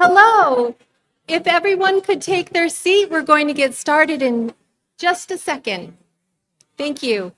Hello. If everyone could take their seat, we're going to get started in just a second. Thank you.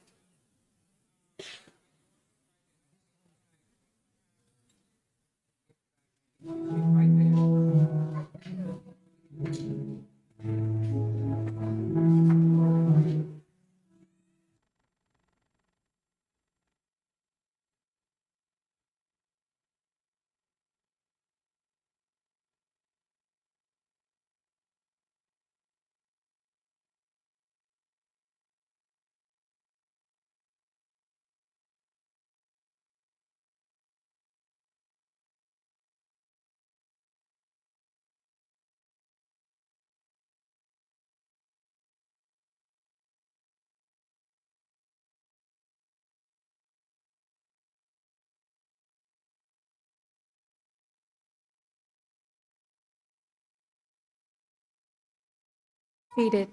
Seated.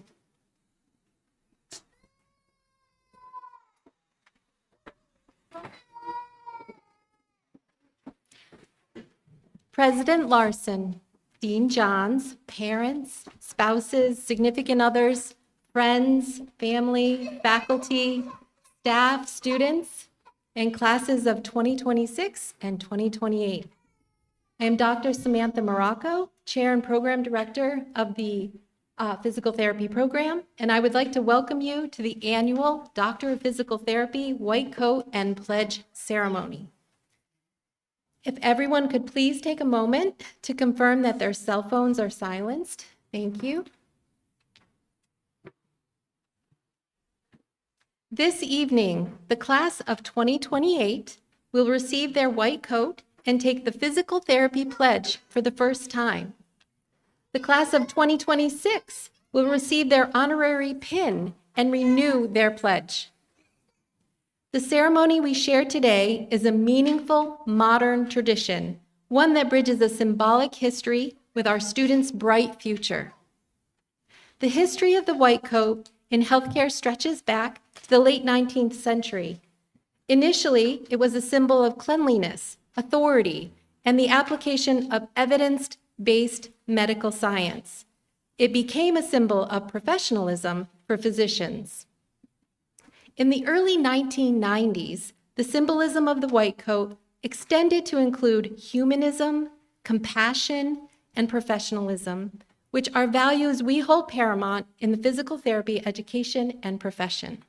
President Larson, Dean Johns, parents, spouses, significant others, friends, family, faculty, staff, students, and classes of 2026 and 2028. I am Dr. Samantha Morocco, Chair and Program Director of the Physical Therapy Program, and I would like to welcome you to the annual Doctor of Physical Therapy White Coat and Pledge Ceremony. If everyone could please take a moment to confirm that their cell phones are silenced. Thank you. This evening, the class of 2028 will receive their white coat and take the Physical Therapy Pledge for the first time. The class of 2026 will receive their honorary pin and renew their pledge. The ceremony we share today is a meaningful, modern tradition, one that bridges a symbolic history with our students' bright future. The history of the white coat in healthcare stretches back to the late 19th century. Initially, it was a symbol of cleanliness, authority, and the application of evidence-based medical science. It became a symbol of professionalism for physicians. In the early 1990s, the symbolism of the white coat extended to include humanism, compassion, and professionalism, which are values we hold paramount in the physical therapy education and profession.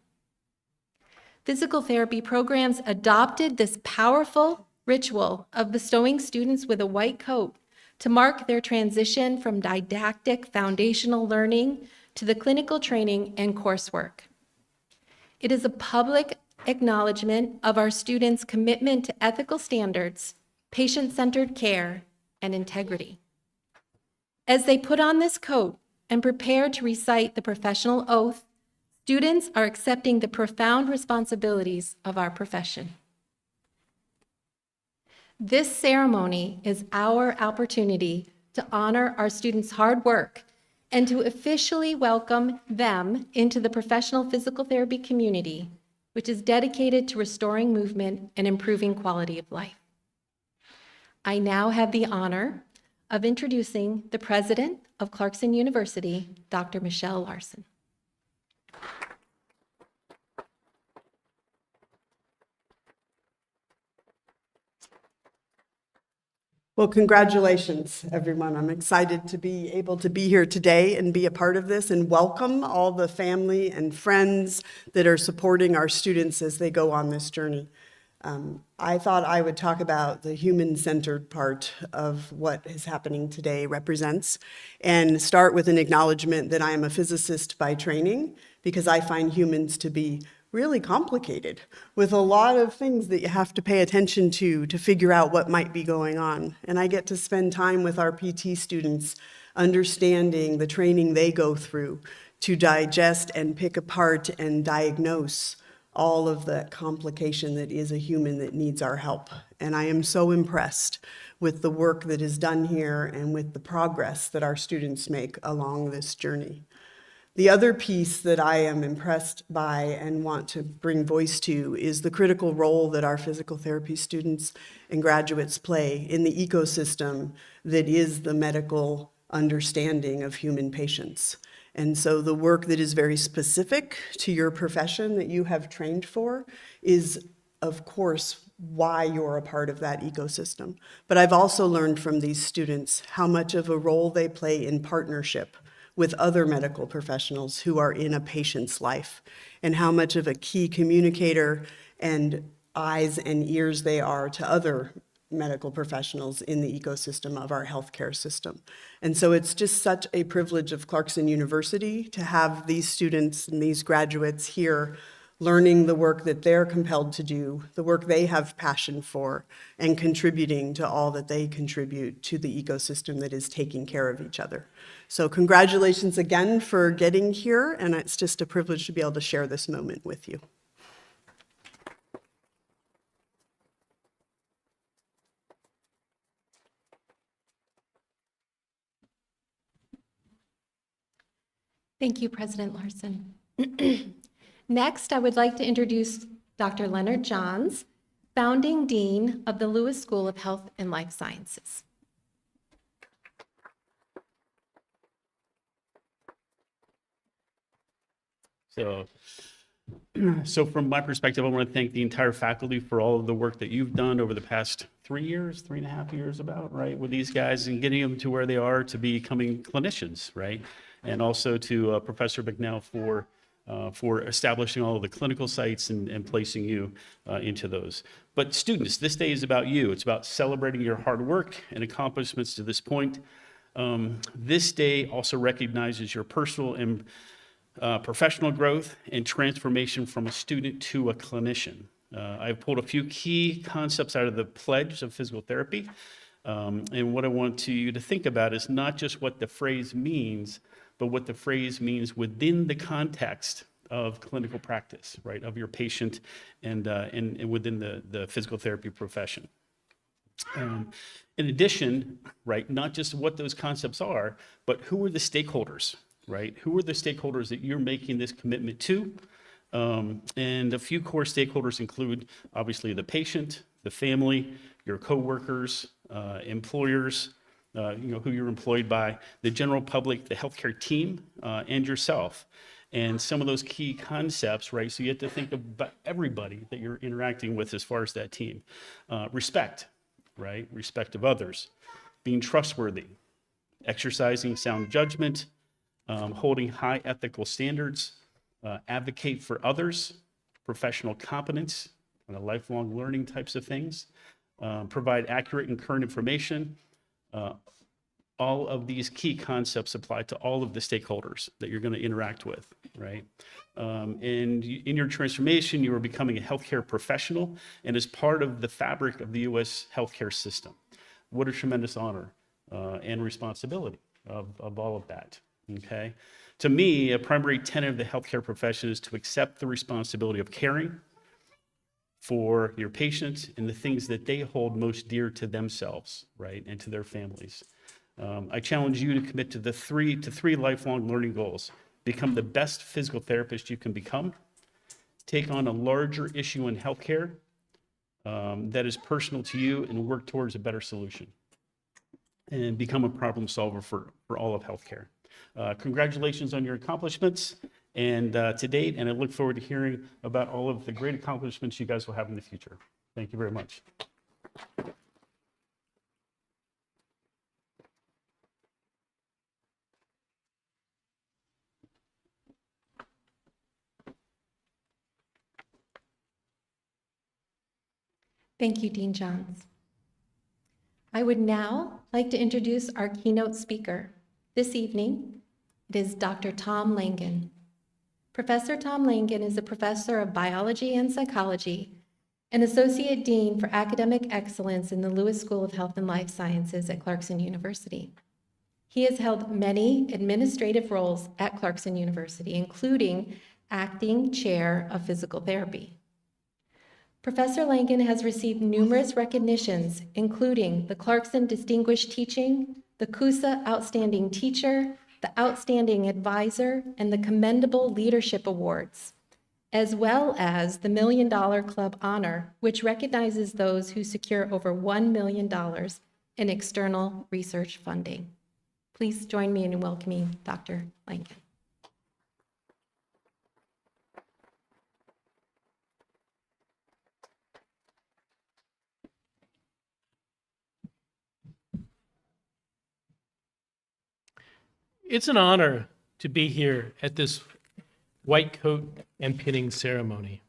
Physical therapy programs adopted this powerful ritual of bestowing students with a white coat to mark their transition from didactic foundational learning to the clinical training and coursework. It is a public acknowledgement of our students' commitment to ethical standards, patient-centered care, and integrity. As they put on this coat and prepare to recite the professional oath, students are accepting the profound responsibilities of our profession. This ceremony is our opportunity to honor our students' hard work and to officially welcome them into the professional physical therapy community, which is dedicated to restoring movement and improving quality of life. I now have the honor of introducing the president of Clarkson University, Dr. Michelle Larson. Well, congratulations, everyone. I'm excited to be able to be here today and be a part of this and welcome all the family and friends that are supporting our students as they go on this journey. I thought I would talk about the human-centered part of what is happening today represents and start with an acknowledgement that I am a physicist by training because I find humans to be really complicated with a lot of things that you have to pay attention to figure out what might be going on. And I get to spend time with our PT students understanding the training they go through to digest and pick apart and diagnose all of the complication that is a human that needs our help. And I am so impressed with the work that is done here and with the progress that our students make along this journey. The other piece that I am impressed by and want to bring voice to is the critical role that our physical therapy students and graduates play in the ecosystem that is the medical understanding of human patients. And so the work that is very specific to your profession that you have trained for is, of course, why you're a part of that ecosystem. But I've also learned from these students how much of a role they play in partnership with other medical professionals who are in a patient's life, and how much of a key communicator and eyes and ears they are to other medical professionals in the ecosystem of our healthcare system. And so it's just such a privilege of Clarkson University to have these students and these graduates here learning the work that they're compelled to do, the work they have passion for, and contributing to all that they contribute to the ecosystem that is taking care of each other. So congratulations again for getting here, and it's just a privilege to be able to share this moment with you. Thank you, President Larson. Next, I would like to introduce Dr. Leonard Johns, founding dean of the Lewis School of Health and Life Sciences. So from my perspective, I want to thank the entire faculty for all of the work that you've done over the past 3.5 years about, right, with these guys and getting them to where they are to becoming clinicians, right? And also to Professor McNeil for establishing all of the clinical sites and placing you into those. But students, this day is about you. It's about celebrating your hard work and accomplishments to this point. This day also recognizes your personal and professional growth and transformation from a student to a clinician. I've pulled a few key concepts out of the pledge of physical therapy. And what I want you to think about is not just what the phrase means, but what the phrase means within the context of clinical practice, right, of your patient and within the physical therapy profession. In addition, right, not just what those concepts are, but who are the stakeholders, right? Who are the stakeholders that you're making this commitment to? And a few core stakeholders include, obviously, the patient, the family, your coworkers, employers, who you're employed by, the general public, the healthcare team, and yourself. And some of those key concepts, right? So you have to think about everybody that you're interacting with as far as that team. Respect, right? Respect of others, being trustworthy, exercising sound judgment, holding high ethical standards, advocate for others, professional competence, and lifelong learning types of things, provide accurate and current information. All of these key concepts apply to all of the stakeholders that you're going to interact with, right? And in your transformation, you are becoming a healthcare professional and as part of the fabric of the U.S. healthcare system. What a tremendous honor and responsibility of all of that, okay? To me, a primary tenet of the healthcare profession is to accept the responsibility of caring for your patients and the things that they hold most dear to themselves, right, and to their families. I challenge you to commit to three lifelong learning goals. Become the best physical therapist you can become. Take on a larger issue in healthcare that is personal to you and work towards a better solution. And become a problem solver for all of healthcare. Congratulations on your accomplishments and to date, and I look forward to hearing about all of the great accomplishments you guys will have in the future. Thank you very much. Thank you, Dean Johns. I would now like to introduce our keynote speaker. This evening, it is Dr. Tom Langen. Professor Tom Langen is a professor of biology and psychology and Associate Dean for Academic Excellence in the Lewis School of Health and Life Sciences at Clarkson University. He has held many administrative roles at Clarkson University, including acting chair of physical therapy. Professor Langen has received numerous recognitions, including the Clarkson Distinguished Teaching, the CUSA Outstanding Teacher, the Outstanding Advisor, and the Commendable Leadership Awards, as well as the $1 Million Club Honor, which recognizes those who secure over $1 million in external research funding. Please join me in welcoming Dr. Lankin. It's an honor to be here at this white coat and pinning ceremony.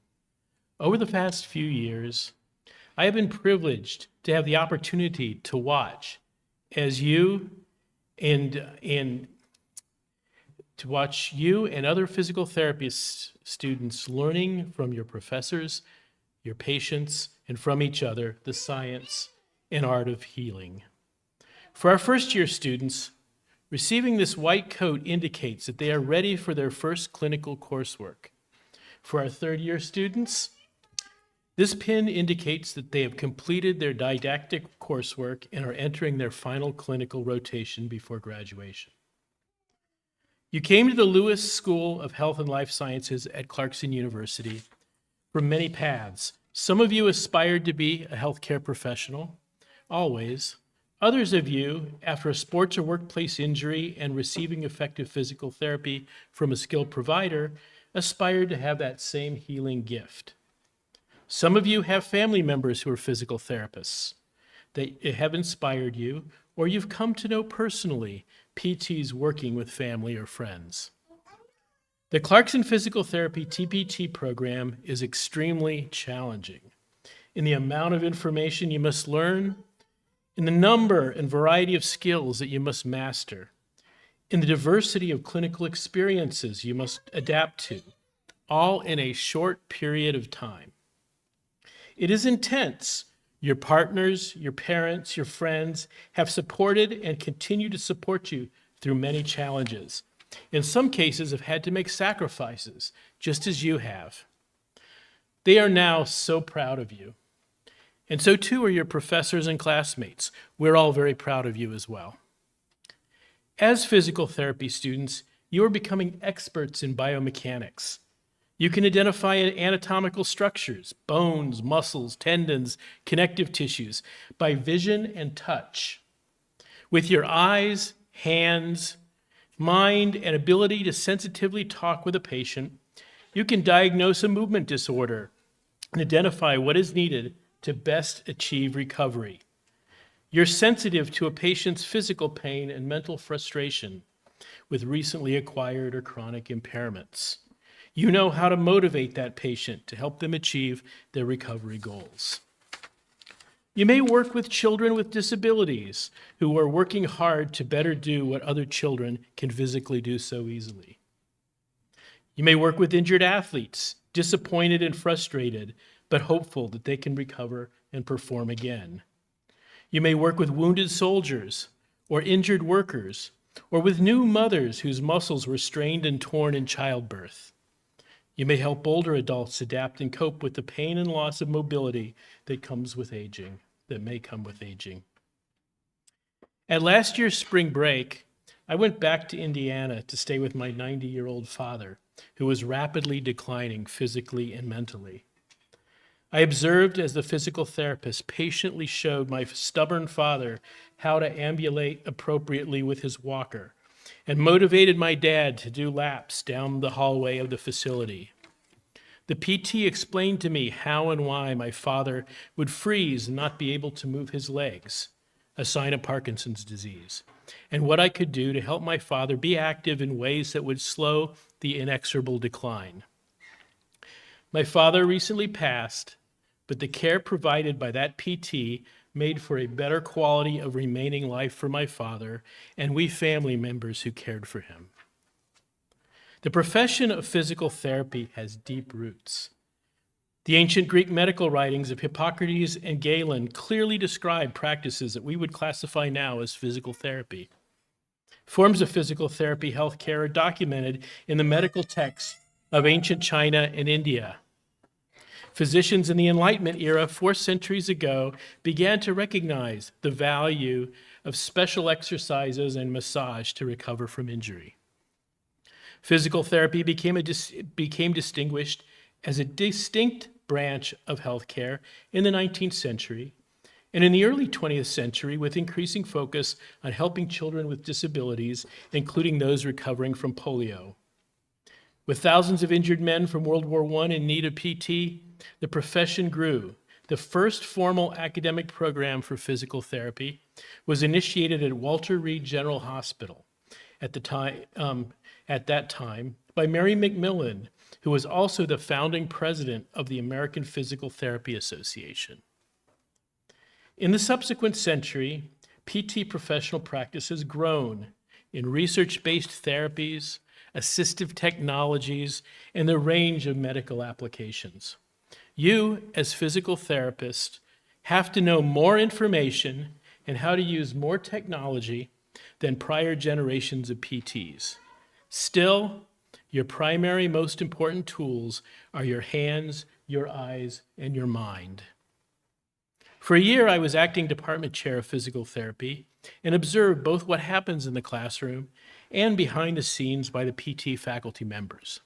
Over the past few years, I have been privileged to have the opportunity to watch as you and other physical therapy students learning from your professors, your patients, and from each other the science and art of healing. For our first-year students, receiving this white coat indicates that they are ready for their first clinical coursework. For our third-year students, this pin indicates that they have completed their didactic coursework and are entering their final clinical rotation before graduation. You came to the Lewis School of Health and Life Sciences at Clarkson University from many paths. Some of you aspired to be a healthcare professional, always. Others of you, after a sports or workplace injury and receiving effective physical therapy from a skilled provider, aspired to have that same healing gift. Some of you have family members who are physical therapists that have inspired you, or you've come to know personally PTs working with family or friends. The Clarkson Physical Therapy DPT program is extremely challenging in the amount of information you must learn, in the number and variety of skills that you must master, in the diversity of clinical experiences you must adapt to, all in a short period of time. It is intense. Your partners, your parents, your friends have supported and continue to support you through many challenges. In some cases, have had to make sacrifices, just as you have. They are now so proud of you. And so too are your professors and classmates. We're all very proud of you as well. As physical therapy students, you are becoming experts in biomechanics. You can identify anatomical structures, bones, muscles, tendons, connective tissues, by vision and touch. With your eyes, hands, mind, and ability to sensitively talk with a patient, you can diagnose a movement disorder and identify what is needed to best achieve recovery. You're sensitive to a patient's physical pain and mental frustration with recently acquired or chronic impairments. You know how to motivate that patient to help them achieve their recovery goals. You may work with children with disabilities who are working hard to better do what other children can physically do so easily. You may work with injured athletes, disappointed and frustrated, but hopeful that they can recover and perform again. You may work with wounded soldiers or injured workers, or with new mothers whose muscles were strained and torn in childbirth. You may help older adults adapt and cope with the pain and loss of mobility that may come with aging. At last year's spring break, I went back to Indiana to stay with my 90-year-old father, who was rapidly declining physically and mentally. I observed as the physical therapist patiently showed my stubborn father how to ambulate appropriately with his walker, and motivated my dad to do laps down the hallway of the facility. The PT explained to me how and why my father would freeze and not be able to move his legs, a sign of Parkinson's disease, and what I could do to help my father be active in ways that would slow the inexorable decline. My father recently passed, but the care provided by that PT made for a better quality of remaining life for my father and we family members who cared for him. The profession of physical therapy has deep roots. The ancient Greek medical writings of Hippocrates and Galen clearly describe practices that we would classify now as physical therapy. Forms of physical therapy healthcare are documented in the medical texts of ancient China and India. Physicians in the Enlightenment era 4 centuries ago began to recognize the value of special exercises and massage to recover from injury. Physical therapy became distinguished as a distinct branch of healthcare in the 19th century and in the early 20th century with increasing focus on helping children with disabilities, including those recovering from polio. With thousands of injured men from World War I in need of PT, the profession grew. The first formal academic program for physical therapy was initiated at Walter Reed General Hospital at that time by Mary McMillan, who was also the founding president of the American Physical Therapy Association. In the subsequent century, PT professional practice has grown in research-based therapies, assistive technologies, and the range of medical applications. You, as physical therapists, have to know more information and how to use more technology than prior generations of PTs. Still, your primary, most important tools are your hands, your eyes, and your mind. For a year, I was acting department chair of physical therapy and observed both what happens in the classroom and behind the scenes by the PT faculty members.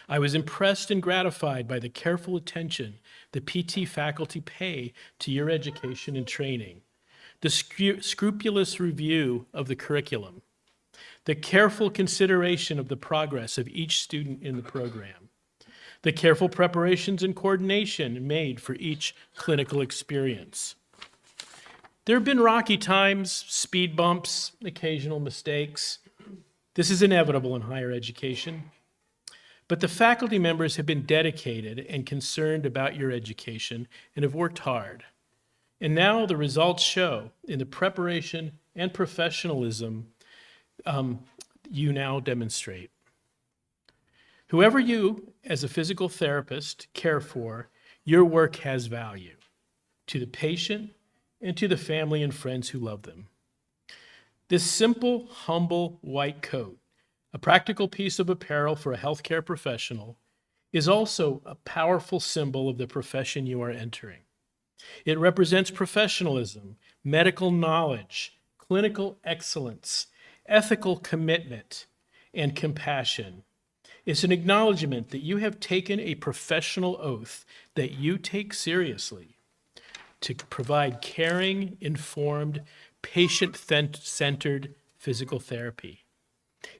I was impressed and gratified by the careful attention the PT faculty pay to your education and training, the scrupulous review of the curriculum, the careful consideration of the progress of each student in the program, the careful preparations and coordination made for each clinical experience. There have been rocky times, speed bumps, occasional mistakes. This is inevitable in higher education. But the faculty members have been dedicated and concerned about your education and have worked hard. And now the results show in the preparation and professionalism you now demonstrate. Whoever you, as a physical therapist, care for, your work has value to the patient and to the family and friends who love them. This simple, humble white coat, a practical piece of apparel for a healthcare professional, is also a powerful symbol of the profession you are entering. It represents professionalism, medical knowledge, clinical excellence, ethical commitment, and compassion. It's an acknowledgement that you have taken a professional oath that you take seriously to provide caring, informed, patient-centered physical therapy.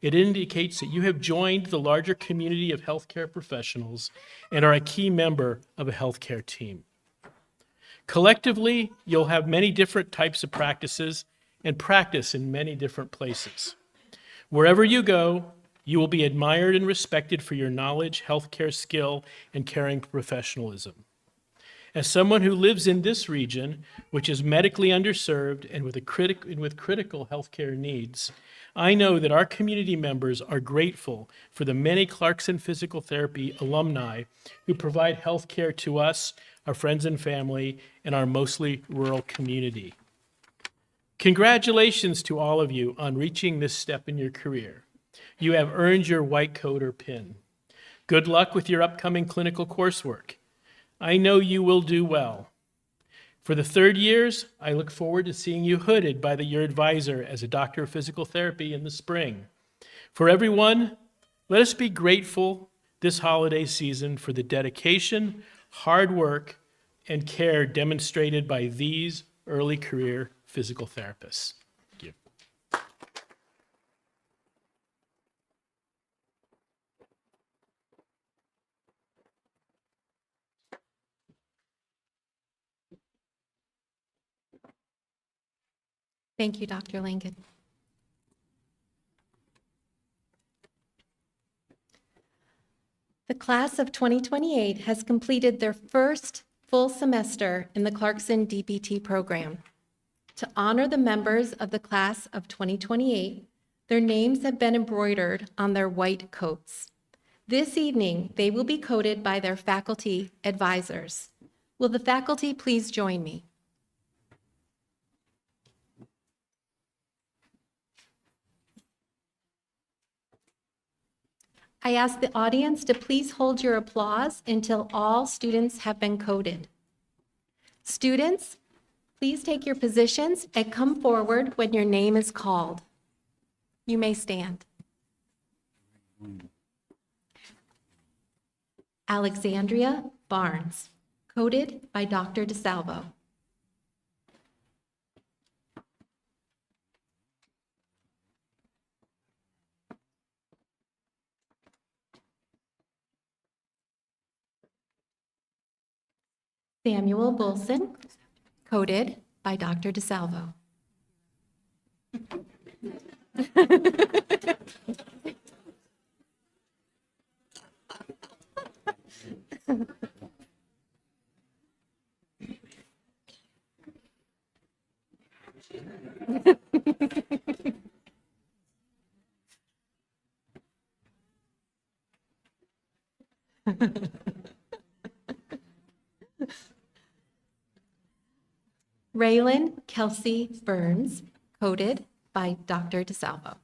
It indicates that you have joined the larger community of healthcare professionals and are a key member of a healthcare team. Collectively, you'll have many different types of practices and practice in many different places. Wherever you go, you will be admired and respected for your knowledge, healthcare skill, and caring professionalism. As someone who lives in this region, which is medically underserved and with critical healthcare needs, I know that our community members are grateful for the many Clarkson Physical Therapy alumni who provide healthcare to us, our friends and family, and our mostly rural community. Congratulations to all of you on reaching this step in your career. You have earned your white coat or pin. Good luck with your upcoming clinical coursework. I know you will do well. For the third years, I look forward to seeing you hooded by your advisor as a doctor of physical therapy in the spring. For everyone, let us be grateful this holiday season for the dedication, hard work, and care demonstrated by these early career physical therapists. Thank you. Thank you, Dr. Langen. The class of 2028 has completed their first full semester in the Clarkson DPT program. To honor the members of the class of 2028, their names have been embroidered on their white coats. This evening, they will be coated by their faculty advisors. Will the faculty please join me? I ask the audience to please hold your applause until all students have been coated. Students, Please take your positions and come forward when your name is called. You may stand. Alexandria Barnes, coded by Dr. DeSalvo. Samuel Bolson, coded by Dr. DeSalvo. Raylan Kelsey Burns, coded by Dr. DeSalvo.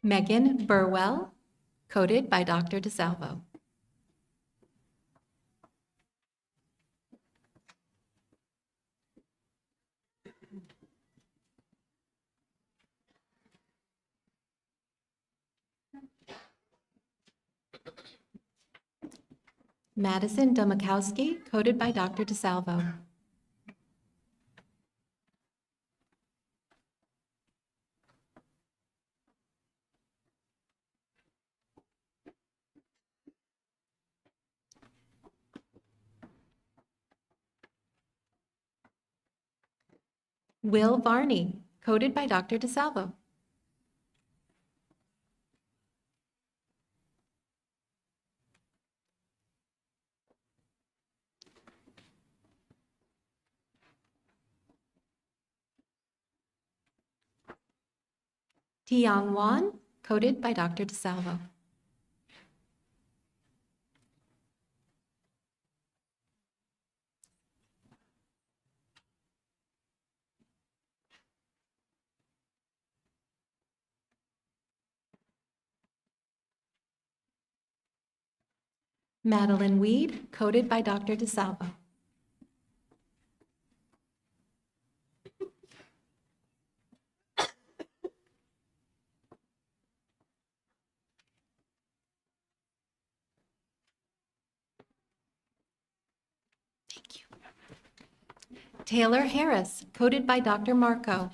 Megan Burwell, coded by Dr. DeSalvo. Madison Domikowski, coded by Dr. DeSalvo. Will Varney, coded by Dr. DeSalvo. Tiang Wan, coded by Dr. DeSalvo. Madeline Weed, coded by Dr. DeSalvo. Thank you. Taylor Harris, coded by Dr. Marco.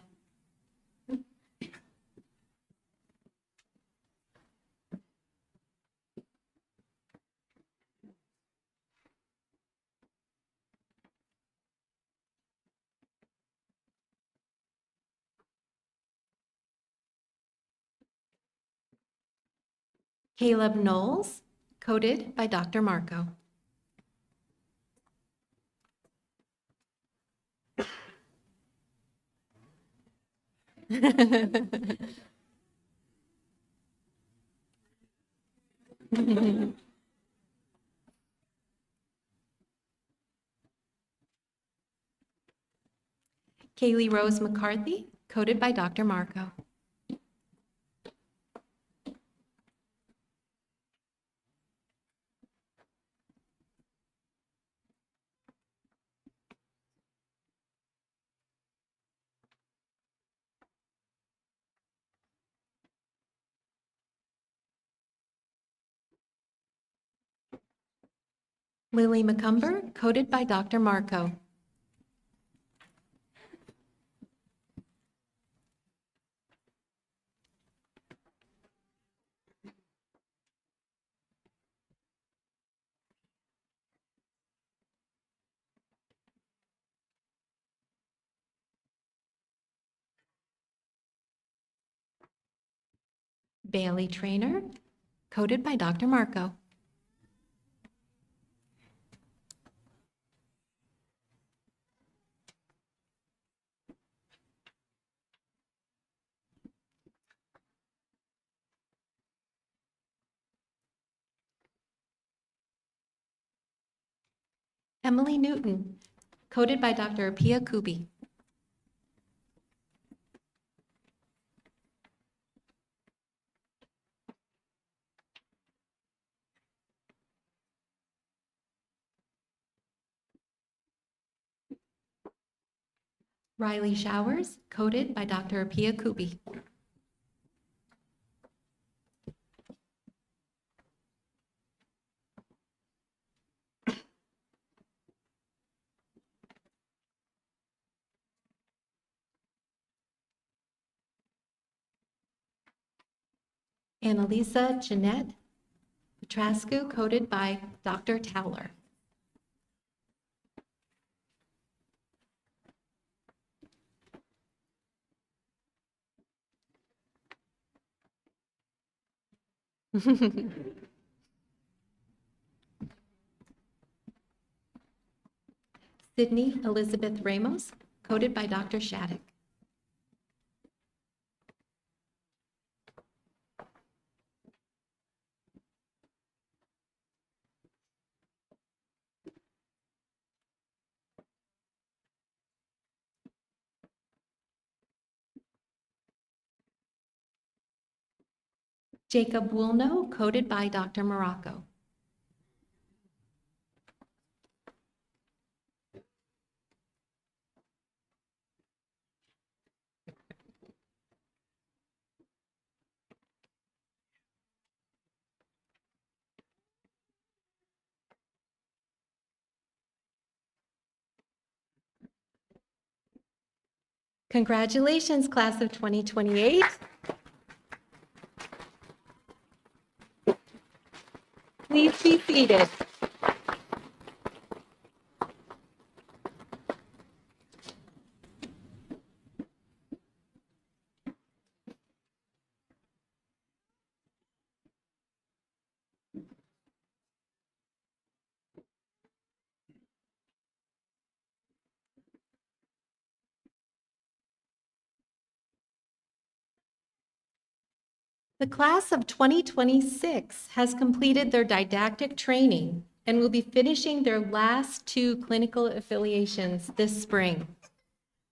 Caleb Knowles, coded by Dr. Marco. Kaylee Rose McCarthy, coded by Dr. Marco. Lily McCumber, coded by Dr. Marco. Bailey Trainer, coded by Dr. Marco. Emily Newton, coded by Dr. Apia Kubi. Riley Showers, coded by Dr. Apia Kubi. Annalisa Jeanette Petrascu, coded by Dr. Towler. Sydney Elizabeth Ramos, coded by Dr. Shattuck. Jacob Woolno, coded by Dr. Morocco. Congratulations, class of 2028. Please be seated. The class of 2026 has completed their didactic training and will be finishing their last 2 clinical affiliations this spring.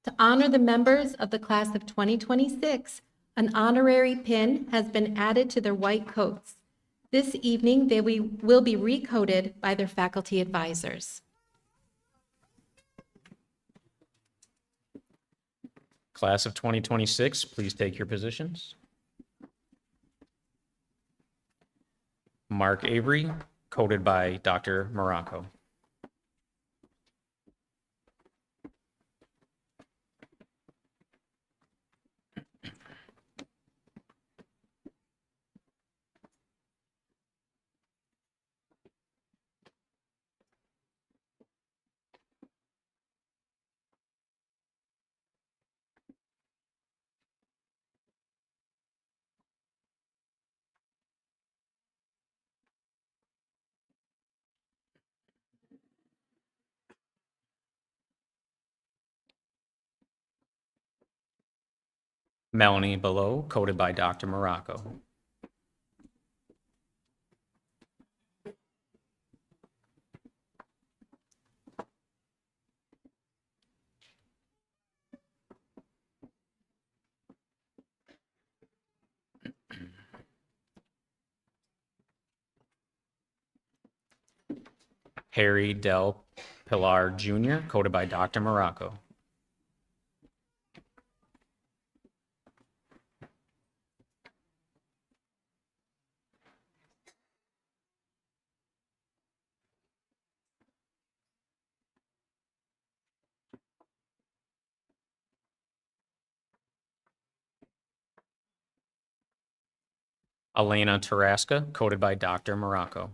To honor the members of the class of 2026, an honorary pin has been added to their white coats. This evening, they will be recoded by their faculty advisors. Class of 2026, please take your positions. Mark Avery, coded by Dr. Morocco. Melanie Below, coded by Dr. Morocco. Harry Del Pilar Jr., coded by Dr. Morocco. Elena Tarasca, coded by Dr. Morocco.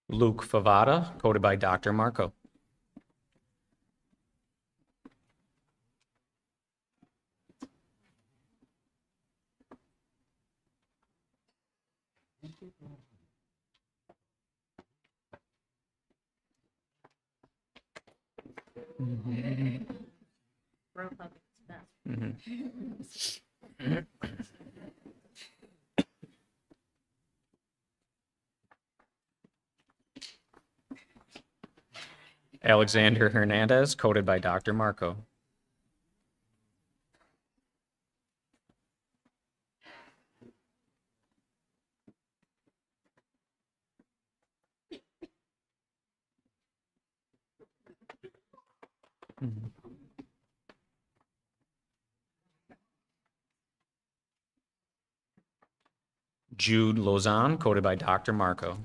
Luke Favada, coded by Dr. Marco. Alexander Hernandez, coded by Dr. Marco. Jude Lozan, coded by Dr. Marco.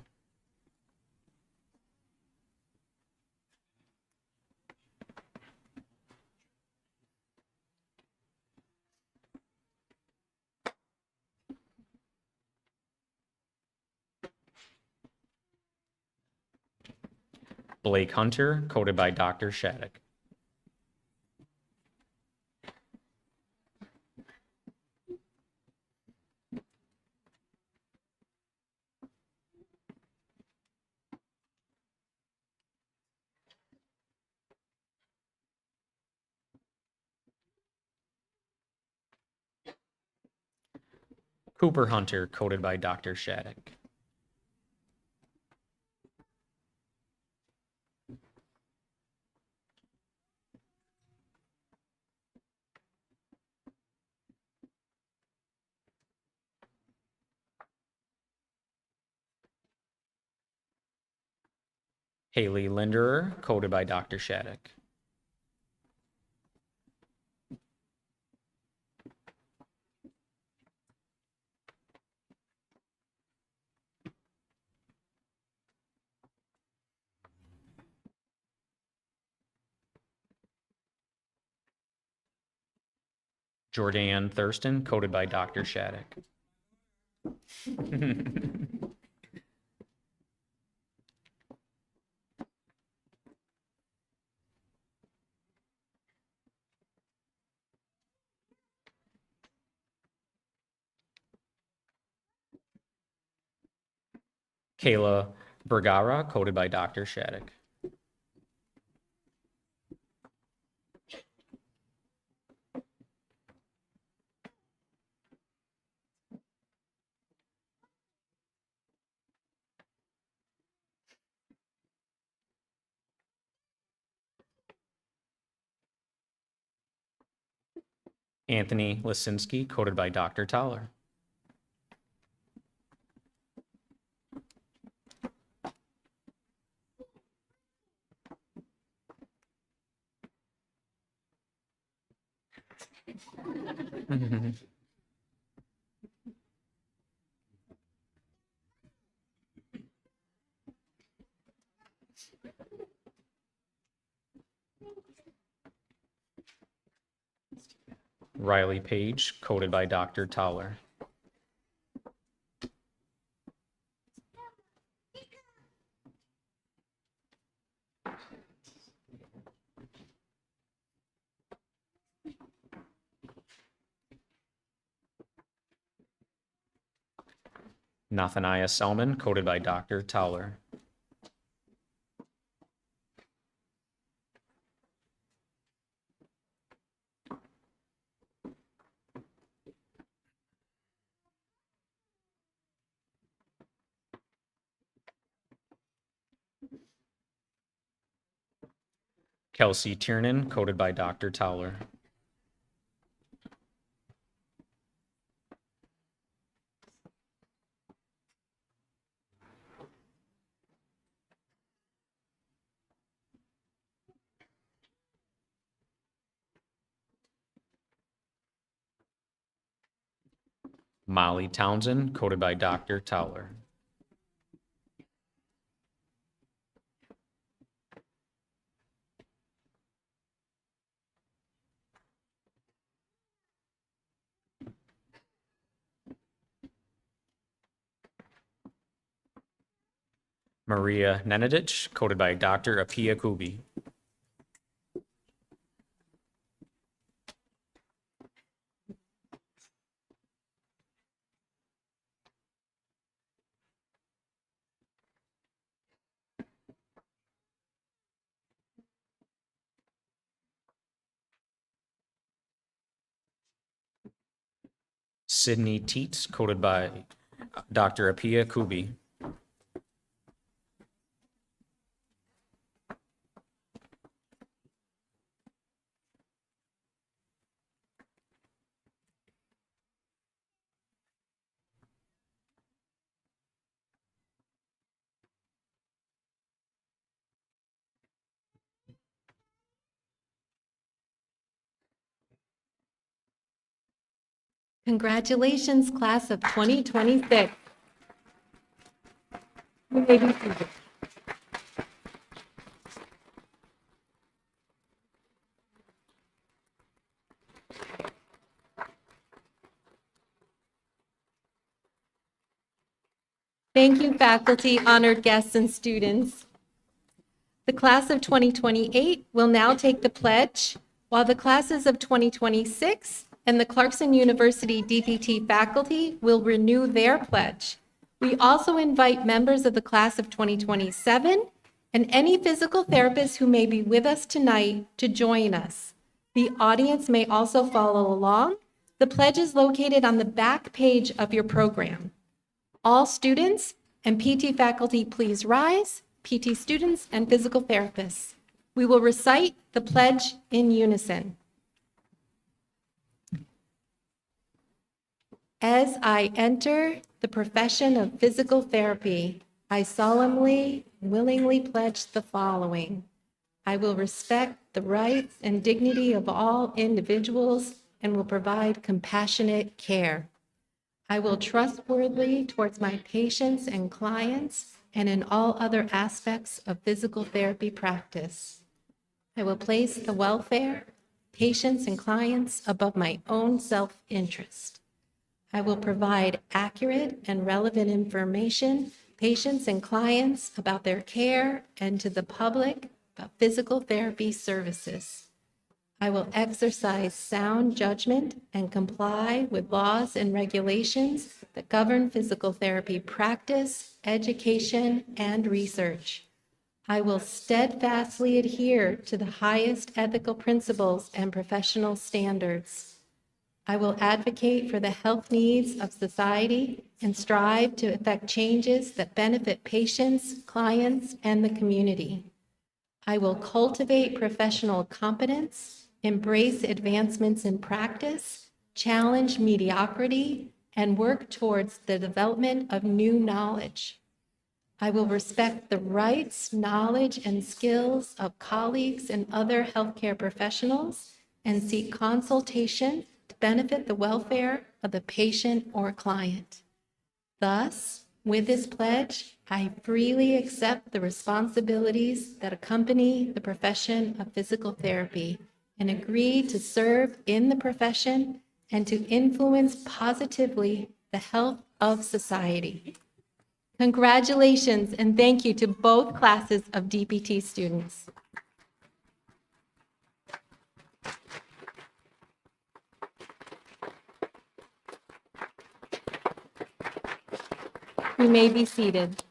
Blake Hunter, coded by Dr. Shattuck. Cooper Hunter, coded by Dr. Shattuck. Haley Linderer, coded by Dr. Shattuck. Jordan Thurston, coded by Dr. Shattuck. Kayla Bergara, coded by Dr. Shattuck. Anthony Lisinski, coded by Dr. Toller. Riley Page, coded by Dr. Toller. Nathaniah Selman, coded by Dr. Toller. Kelsey Tiernan, coded by Dr. Toller. Molly Townsend, coded by Dr. Toller. Maria Nenadic, coded by Dr. Apia Kubi. Sydney Teets, coded by Dr. Apia Kubi. Congratulations, class of 2026. You may be seated. Thank you, faculty, honored guests, and students. The class of 2028 will now take the pledge, while the classes of 2026 and the Clarkson University DPT faculty will renew their pledge. We also invite members of the class of 2027 and any physical therapists who may be with us tonight to join us. The audience may also follow along. The pledge is located on the back page of your program. All students and PT faculty, please rise. PT students and physical therapists. We will recite the pledge in unison. As I enter the profession of physical therapy, I solemnly, willingly pledge the following. I will respect the rights and dignity of all individuals and will provide compassionate care. I will trustworthy towards my patients and clients and in all other aspects of physical therapy practice. I will place the welfare, patients, and clients above my own self-interest. I will provide accurate and relevant information, patients and clients about their care and to the public about physical therapy services. I will exercise sound judgment and comply with laws and regulations that govern physical therapy practice, education, and research. I will steadfastly adhere to the highest ethical principles and professional standards. I will advocate for the health needs of society and strive to effect changes that benefit patients, clients, and the community. I will cultivate professional competence, embrace advancements in practice, challenge mediocrity, and work towards the development of new knowledge. I will respect the rights, knowledge, and skills of colleagues and other healthcare professionals and seek consultation to benefit the welfare of the patient or client. Thus, with this pledge, I freely accept the responsibilities that accompany the profession of physical therapy and agree to serve in the profession and to influence positively the health of society. Congratulations and thank you to both classes of DPT students. You may be seated.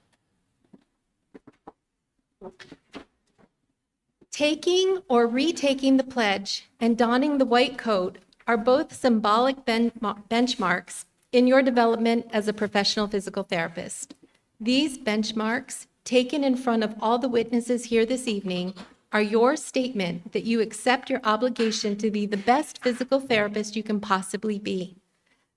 Taking or retaking the pledge and donning the white coat are both symbolic benchmarks in your development as a professional physical therapist. These benchmarks, taken in front of all the witnesses here this evening, are your statement that you accept your obligation to be the best physical therapist you can possibly be.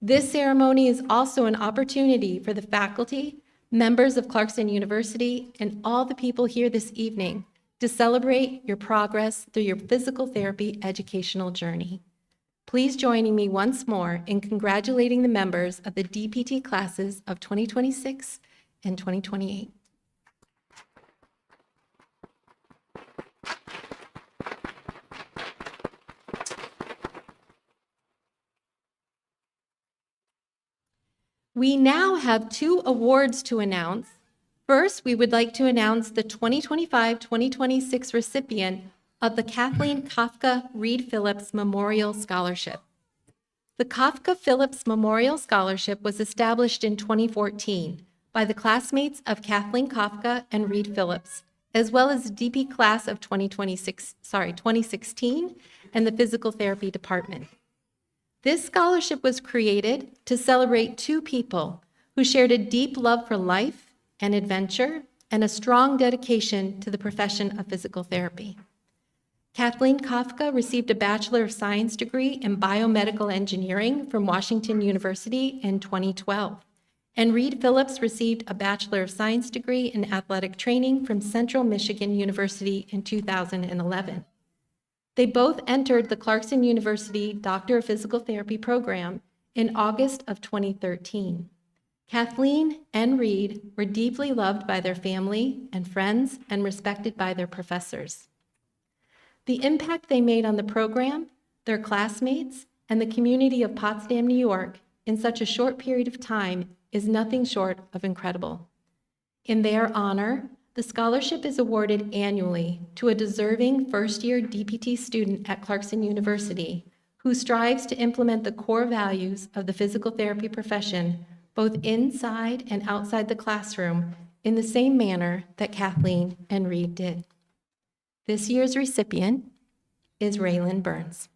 This ceremony is also an opportunity for the faculty, members of Clarkson University, and all the people here this evening to celebrate your progress through your physical therapy educational journey. Please join me once more in congratulating the members of the DPT classes of 2026 and 2028. We now have 2 awards to announce. First, we would like to announce the 2025-2026 recipient of the Kathleen Kafka Reed Phillips Memorial Scholarship. The Kafka Phillips Memorial Scholarship was established in 2014 by the classmates of Kathleen Kafka and Reed Phillips, as well as the DP class of 2016 and the Physical Therapy Department. This scholarship was created to celebrate 2 people who shared a deep love for life and adventure and a strong dedication to the profession of physical therapy. Kathleen Kafka received a Bachelor of Science degree in Biomedical Engineering from Washington University in 2012, and Reed Phillips received a Bachelor of Science degree in Athletic Training from Central Michigan University in 2011. They both entered the Clarkson University Doctor of Physical Therapy program in August of 2013. Kathleen and Reed were deeply loved by their family and friends and respected by their professors. The impact they made on the program, their classmates, and the community of Potsdam, New York, in such a short period of time is nothing short of incredible. In their honor, the scholarship is awarded annually to a deserving first-year DPT student at Clarkson University who strives to implement the core values of the physical therapy profession both inside and outside the classroom in the same manner that Kathleen and Reed did. This year's recipient is Raylan Burns.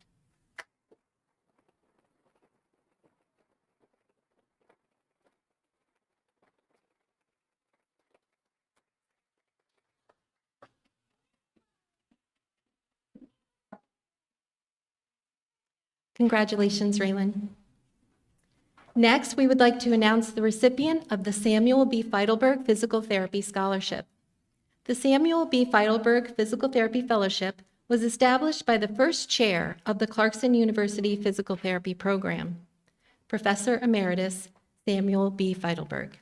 Congratulations, Raylan. Next, we would like to announce the recipient of the Samuel B. Feidelberg Physical Therapy Scholarship. The Samuel B. Feidelberg Physical Therapy Fellowship was established by the first chair of the Clarkson University Physical Therapy Program, Professor Emeritus Samuel B. Feidelberg.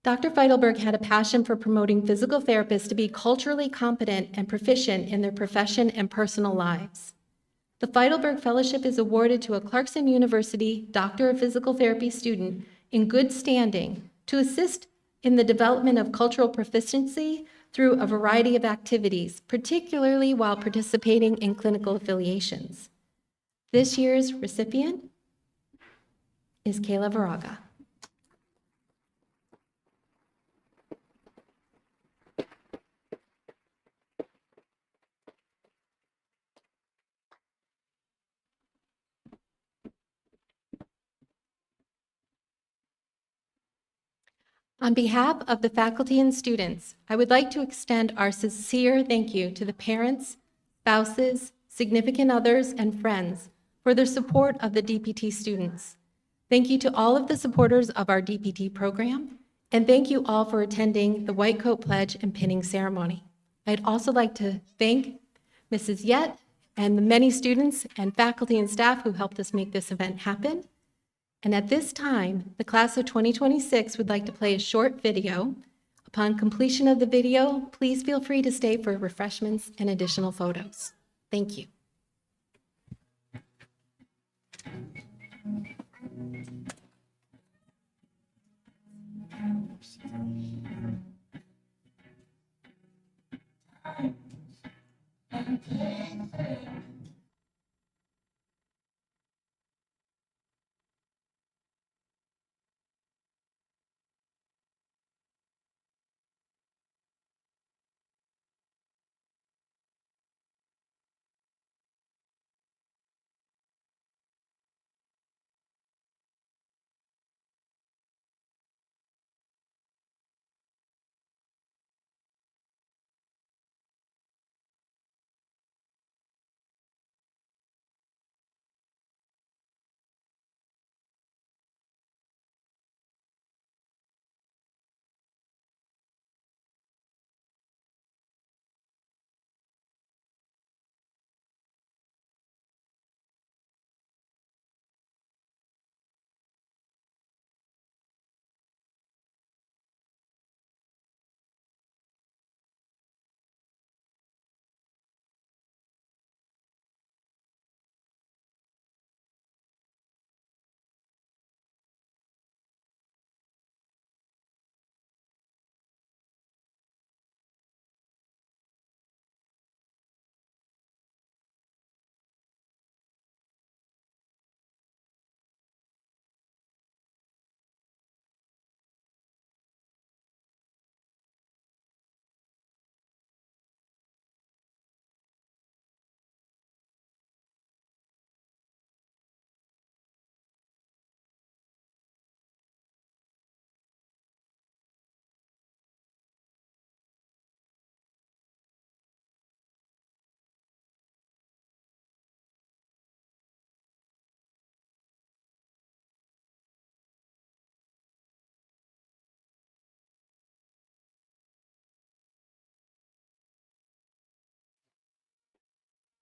Dr. Feidelberg had a passion for promoting physical therapists to be culturally competent and proficient in their profession and personal lives. The Feidelberg Fellowship is awarded to a Clarkson University Doctor of Physical Therapy student in good standing to assist in the development of cultural proficiency through a variety of activities, particularly while participating in clinical affiliations. This year's recipient is Kayla Varaga. On behalf of the faculty and students, I would like to extend our sincere thank you to the parents, spouses, significant others, and friends for their support of the DPT students. Thank you to all of the supporters of our DPT program, and thank you all for attending the White Coat Pledge and pinning ceremony. I'd also like to thank Mrs. Yet and the many students and faculty and staff who helped us make this event happen. And at this time, the class of 2026 would like to play a short video. Upon completion of the video, please feel free to stay for refreshments and additional photos. Thank you.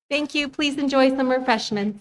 Thank you. Please enjoy some refreshments.